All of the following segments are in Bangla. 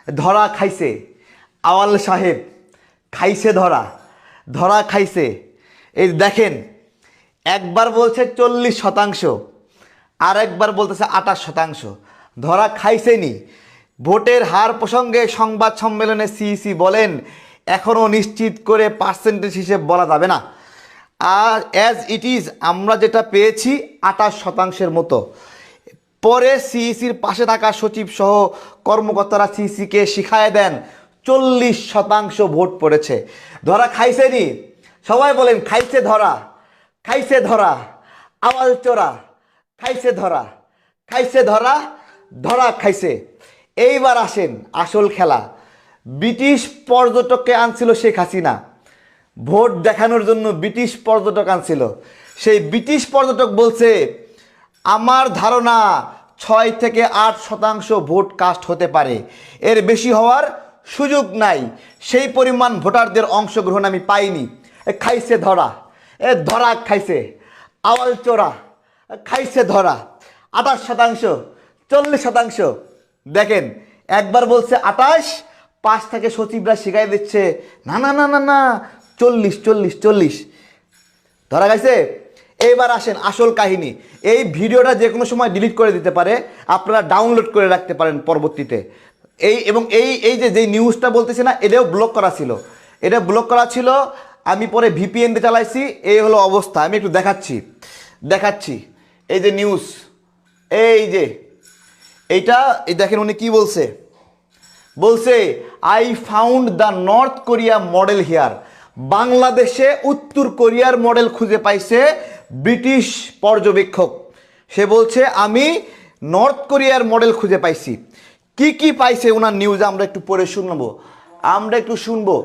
ধরা খাইছে আওয়াল সাহেব, খাইছে ধরা, ধরা খাইছে। এই দেখেন, একবার বলছে 40%, আর একবার বলতেছে 28%। ধরা খাইছেনি। ভোটের হার প্রসঙ্গে সংবাদ সম্মেলনে সিইসি বলেন, এখনও নিশ্চিত করে পার্সেন্টেজ হিসেব বলা যাবে না। আর অ্যাজ ইট ইজ আমরা যেটা পেয়েছি 28%-এর মতো। পরে সিইসির পাশে থাকা সচিব সহ কর্মকর্তারা সিইসিকে শিখায় দেন 40% ভোট পড়েছে। ধরা খাইছেনি। সবাই বলেন খাইছে ধরা, খাইছে ধরা, আওয়াল চোরা, খাইছে ধরা, খাইছে ধরা, ধরা খাইছে। এইবার আসেন আসল খেলা। ব্রিটিশ পর্যটককে আনছিল শেখ হাসিনা, ভোট দেখানোর জন্য ব্রিটিশ পর্যটক আনছিল। সেই ব্রিটিশ পর্যটক বলছে, আমার ধারণা 6 থেকে 8% ভোট কাস্ট হতে পারে, এর বেশি হওয়ার সুযোগ নাই, সেই পরিমাণ ভোটারদের অংশগ্রহণ আমি পাইনি। খাইছে ধরা, ধরা খাইছে, আওয়াল চোরা, খাইছে ধরা। 28%, 40%। দেখেন, একবার বলছে 28, 5 থেকে সচিবরা শিখাই দিচ্ছে না না না না না 40। ধরা খাইছে। এইবার আসেন আসল কাহিনী। এই ভিডিওটা যে কোনো সময় ডিলিট করে দিতে পারে, আপনারা ডাউনলোড করে রাখতে পারেন পরবর্তীতে। এই নিউজটা বলতেছে না, এটাও ব্লক করা ছিল, এটা ব্লক করা ছিল। আমি পরে ভিপিএন দিয়ে চালাইছি, এই হলো অবস্থা। আমি একটু দেখাচ্ছি। এই যে নিউজ, এইটা দেখেন উনি কি বলছে I found the north Korea model here. বাংলাদেশে উত্তর কোরিয়ার মডেল খুঁজে পাইছে ব্রিটিশ পর্যবেক্ষক। সে বলছে আমি নর্থ কোরিয়ার মডেল খুঁজে পাইছি। কি পাইছে ওনার নিউজে আমরা একটু পড়ে শুনবো।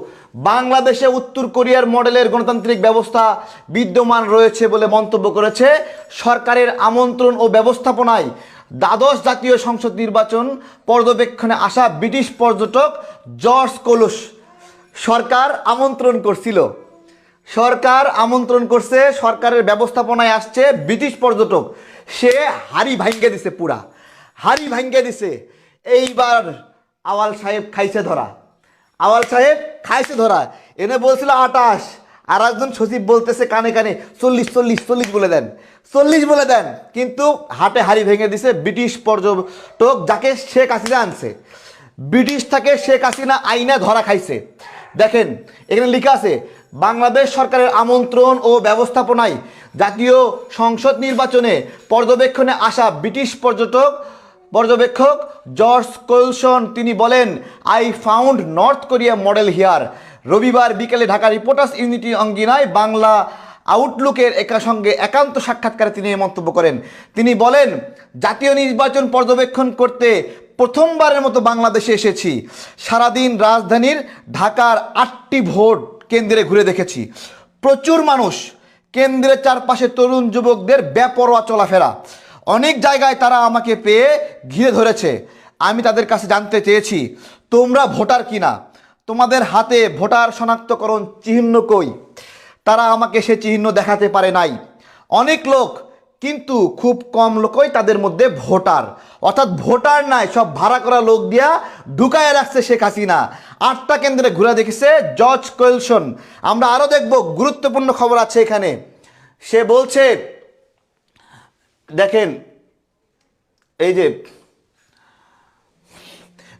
বাংলাদেশে উত্তর কোরিয়ার মডেলের গণতান্ত্রিক ব্যবস্থা বিদ্যমান রয়েছে বলে মন্তব্য করেছে সরকারের আমন্ত্রণ ও ব্যবস্থাপনায় দ্বাদশ জাতীয় সংসদ নির্বাচন পর্যবেক্ষণে আসা ব্রিটিশ পর্যটক জর্জ কোলস। সরকার আমন্ত্রণ করছে, সরকারের ব্যবস্থাপনায় আসছে ব্রিটিশ পর্যটক। সে হাড়ি ভাঙ্গে দিছে। এইবার আওয়াল সাহেব খাইছে ধরা। এনে বলছিল 28, আর একজন সচিব বলতেছে কানে 40 বলে দেন। কিন্তু হাটে হাড়ি ভেঙে দিছে ব্রিটিশ পর্যটক, যাকে শেখ হাসিনা আনছে। ব্রিটিশ থেকে শেখ হাসিনা আইনা ধরা খাইছে। দেখেন এখানে লেখা আছে, বাংলাদেশ সরকারের আমন্ত্রণ ও ব্যবস্থাপনায় জাতীয় সংসদ নির্বাচনে পর্যবেক্ষণে আসা ব্রিটিশ পর্যবেক্ষক জর্জ কোলসন তিনি বলেন, I found north Korea model here. রবিবার বিকেলে ঢাকা রিপোর্টার্স ইউনিটি অঙ্গিনায় বাংলা আউটলুকের সঙ্গে একান্ত সাক্ষাৎকারে তিনি এই মন্তব্য করেন। তিনি বলেন, জাতীয় নির্বাচন পর্যবেক্ষণ করতে প্রথমবারের মতো বাংলাদেশে এসেছি। সারাদিন রাজধানীর ঢাকার 8টি ভোট কেন্দ্রে ঘুরে দেখেছি। প্রচুর মানুষ, কেন্দ্রের চারপাশে তরুণ যুবকদের বেপরোয়া চলাফেরা। অনেক জায়গায় তারা আমাকে পেয়ে ঘিরে ধরেছে। আমি তাদের কাছে জানতে চেয়েছি, তোমরা ভোটার কিনা, তোমাদের হাতে ভোটার শনাক্তকরণ চিহ্ন কই? তারা আমাকে সে চিহ্ন দেখাতে পারে নাই। অনেক লোক, কিন্তু খুব কম লোকই তাদের মধ্যে ভোটার, অর্থাৎ ভোটার নাই, সব ভাড়া করা লোক দিয়া ঢুকায় রাখছে শেখ হাসিনা। 8টা কেন্দ্রে ঘুরে দেখেছে জর্জ কোলসন। আমরা আরও দেখব, গুরুত্বপূর্ণ খবর আছে এখানে। সে বলছে, দেখেন এই যে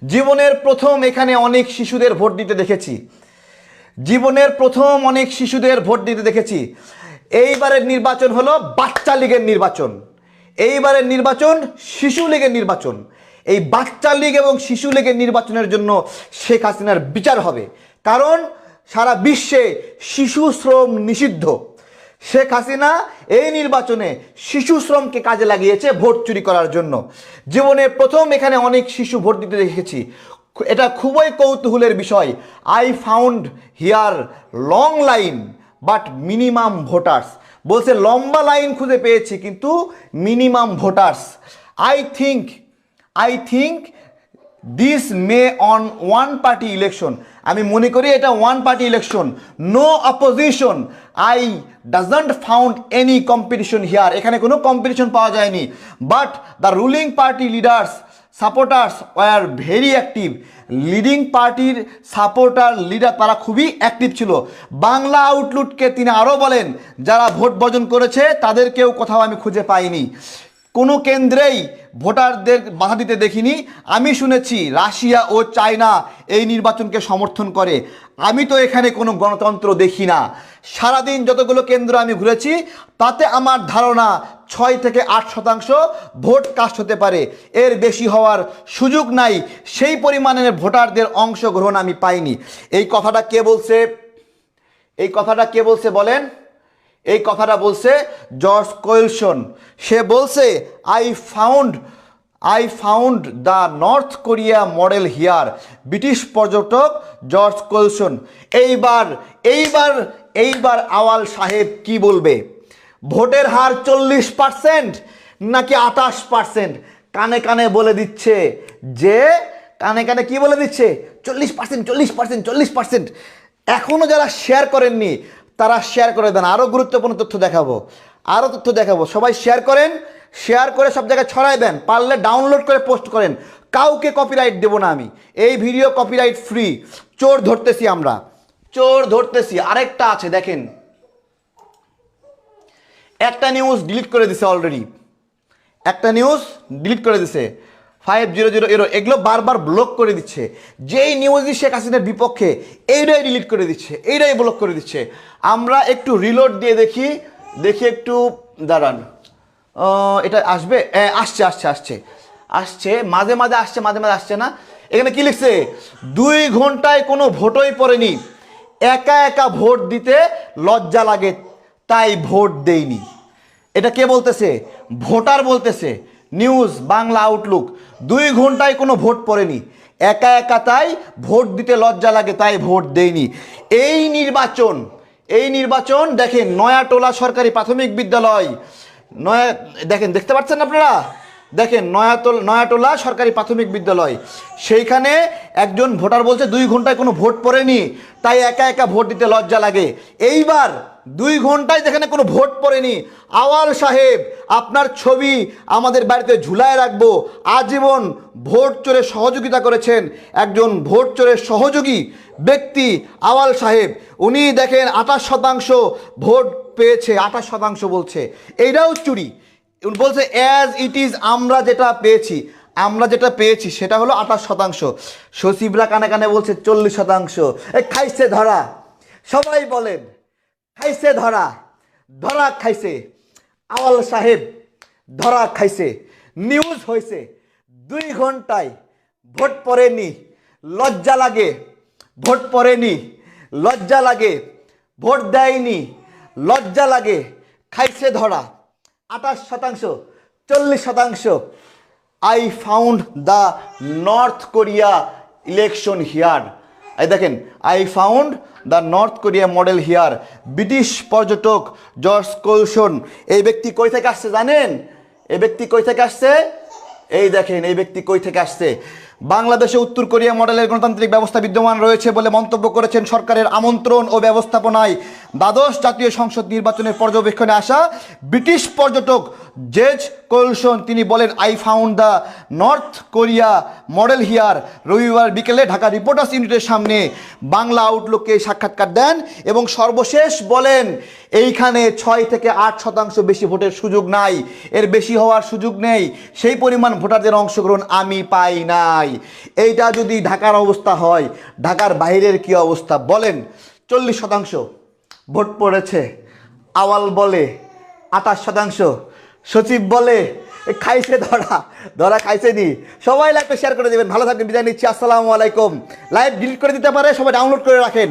জীবনের প্রথম এখানে অনেক শিশুদের ভোট দিতে দেখেছি। এইবারের নির্বাচন হলো বাচ্চা লীগের নির্বাচন। এইবারের নির্বাচন শিশু লীগের নির্বাচন। এই বাচ্চা লীগ এবং শিশু লীগের নির্বাচনের জন্য শেখ হাসিনার বিচার হবে, কারণ সারা বিশ্বে শিশু শ্রম নিষিদ্ধ। শেখ হাসিনা এই নির্বাচনে শিশু শ্রমকে কাজে লাগিয়েছে ভোট চুরি করার জন্য। জীবনে প্রথম এখানে অনেক শিশু ভোট দিতে দেখেছি। এটা খুবই কৌতূহলের বিষয়। I found here long line but minimum voters. বলছে লম্বা লাইন খুঁজে পেয়েছি, কিন্তু minimum voters. I think this may on one party election. আমি মনে করি এটা one party election. No opposition. I doesn't found any competition here. এখানে কোনো কম্পিটিশন পাওয়া যায়নি। But the ruling party leaders supporters were very active. Leading পার্টির সাপোর্টার লিডার তারা খুবই অ্যাক্টিভ ছিল। বাংলা আউটলুককে তিনি আরও বলেন, যারা ভোট বর্জন করেছে তাদেরকেও কোথাও আমি খুঁজে পাইনি, কোনো কেন্দ্রেই ভোটারদের বাধা দিতে দেখিনি। আমি শুনেছি রাশিয়া ও চায়না এই নির্বাচনকে সমর্থন করে। আমি তো এখানে কোনো গণতন্ত্র দেখি না। সারাদিন যতগুলো কেন্দ্র আমি ঘুরেছি তাতে আমার ধারণা 6 থেকে 8% ভোট কাস্ট হতে পারে, এর বেশি হওয়ার সুযোগ নাই। সেই পরিমাণের ভোটারদের অংশগ্রহণ আমি পাইনি। এই কথাটা কে বলছে? এই কথাটা কে বলছে বলেন? এই কথাটা বলছে জর্জ কোয়েলসন। সে বলছে I found the north Korea model here. British পর্যটক জর্জ কোয়েলসন। এইবার আওয়াল সাহেব কি বলবে? ভোটের হার 40% নাকি 28%? কানে কানে বলে দিচ্ছে যে, কানে কানে কি বলে দিচ্ছে? 40%। এখনো যারা শেয়ার করেননি তারা শেয়ার করে দেন। আরও গুরুত্বপূর্ণ তথ্য দেখাবো, সবাই শেয়ার করেন, শেয়ার করে সব জায়গায় ছড়াই দেন, পারলে ডাউনলোড করে পোস্ট করেন। কাউকে কপিরাইট দেব না আমি, এই ভিডিও কপিরাইট ফ্রি। চোর ধরতেছি আমরা, চোর ধরতেছি। আরেকটা আছে দেখেন, একটা নিউজ ডিলিট করে দিছে অলরেডি, একটা নিউজ ডিলিট করে দিছে 5000 এগুলো বারবার ব্লক করে দিচ্ছে। যেই নিউজই শেখ হাসিনার বিপক্ষে এইটাই ডিলিট করে দিচ্ছে, এইটাই ব্লক করে দিচ্ছে। আমরা একটু রিলোড দিয়ে দেখি একটু দাঁড়ান। এটা আসবে, আসছে মাঝে মাঝে আসছে না। এখানে কি লিখছে? 2 ঘন্টায় কোনো ভোটই পড়েনি, একা একা ভোট দিতে লজ্জা লাগে তাই ভোট দেইনি। এটা কে বলতেছে? ভোটার বলতেছে। News Bangla Outlook. 2 ঘন্টায় কোনো ভোট পড়েনি, একা একা তাই ভোট দিতে লজ্জা লাগে তাই ভোট দেয়নি। এই নির্বাচন দেখেন, নয়াটোলা সরকারি প্রাথমিক বিদ্যালয়, দেখেন, দেখতে পাচ্ছেন আপনারা? দেখেন নয়াটোলা সরকারি প্রাথমিক বিদ্যালয়, সেইখানে একজন ভোটার বলছে 2 ঘন্টায় কোনো ভোট পড়েনি তাই একা একা ভোট দিতে লজ্জা লাগে। এইবার 2 ঘন্টায় যেখানে কোনো ভোট পড়েনি, আওয়াল সাহেব আপনার ছবি আমাদের বাড়িতে ঝুলায় রাখবো। আজীবন ভোট চোরে সহযোগিতা করেছেন একজন ভোট চোরের সহযোগী ব্যক্তি আওয়াল সাহেব। উনি দেখেন 28% ভোট পেয়েছে, 28% বলছে। এইটাও চুরি। বলছে অ্যাজ ইট ইজ, আমরা যেটা পেয়েছি সেটা হলো 28%। সচিবরা কানে কানে বলছে 40%। খাইছে ধরা, সবাই বলেন খাইছে ধরা, ধরা খাইছে আওয়াল সাহেব, ধরা খাইছে। নিউজ হয়েছে 2 ঘন্টায় ভোট পড়েনি, লজ্জা লাগে। ভোট পড়েনি, লজ্জা লাগে। ভোট দেয়নি, লজ্জা লাগে। খাইছে ধরা 28%, 40%। I found the north Korea election here. এই দেখেন, I found the north Korea model here. British পর্যটক জর্জ কোলসন। এই ব্যক্তি কই থেকে আসছে জানেন? এই ব্যক্তি কই থেকে আসছে? এই দেখেন, এই ব্যক্তি কই থেকে আসছে? বাংলাদেশে উত্তর কোরিয়া মডেলের গণতান্ত্রিক ব্যবস্থা বিদ্যমান রয়েছে বলে মন্তব্য করেছেন সরকারের আমন্ত্রণ ও ব্যবস্থাপনায় দ্বাদশ জাতীয় সংসদ নির্বাচনের পর্যবেক্ষণে আসা ব্রিটিশ পর্যটক জেজ কোলসন। তিনি বলেন, I found the north Korea model here. রবিবার বিকেলে ঢাকা রিপোর্টার্স ইউনিটের সামনে বাংলা আউটলুককে সাক্ষাৎকার দেন এবং সর্বশেষ বলেন, এইখানে 6 থেকে 8% বেশি ভোটের সুযোগ নাই, এর বেশি হওয়ার সুযোগ নেই। সেই পরিমাণ ভোটারদের অংশগ্রহণ আমি পাই নাই। এইটা যদি ঢাকার অবস্থা হয়, ঢাকার বাইরের কি অবস্থা বলেন? 40% ভোট পড়েছে। আওয়াল বলে 28%, সচিব বলে খাইছে ধরা, ধরা খাইছে নি। সবাই লাইভটা শেয়ার করে দেবেন। ভালো থাকবেন, বিদায় নিচ্ছি। আসসালামু আলাইকুম। লাইভ ডিলিট করে দিতে পারে, সবাই ডাউনলোড করে রাখেন।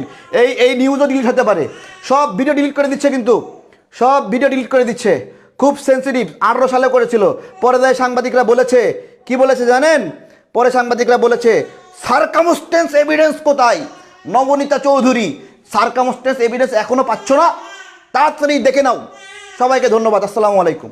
এই নিউজও ডিলিট হতে পারে। সব ভিডিও ডিলিট করে দিচ্ছে, কিন্তু সব ভিডিও ডিলিট করে দিচ্ছে। খুব সেন্সিটিভ। 18 সালে করেছিল। পরে দেয় সাংবাদিকরা বলেছে, কি বলেছে জানেন? পরে সাংবাদিকরা বলেছে সারকামস্টেন্স এভিডেন্স কোথায়? নবনীতা চৌধুরী, সারকামস্টেন্স এভিডেন্স এখনো পাচ্ছ না? তাড়াতাড়ি দেখে নাও। সবাইকে ধন্যবাদ। আসসালামু আলাইকুম।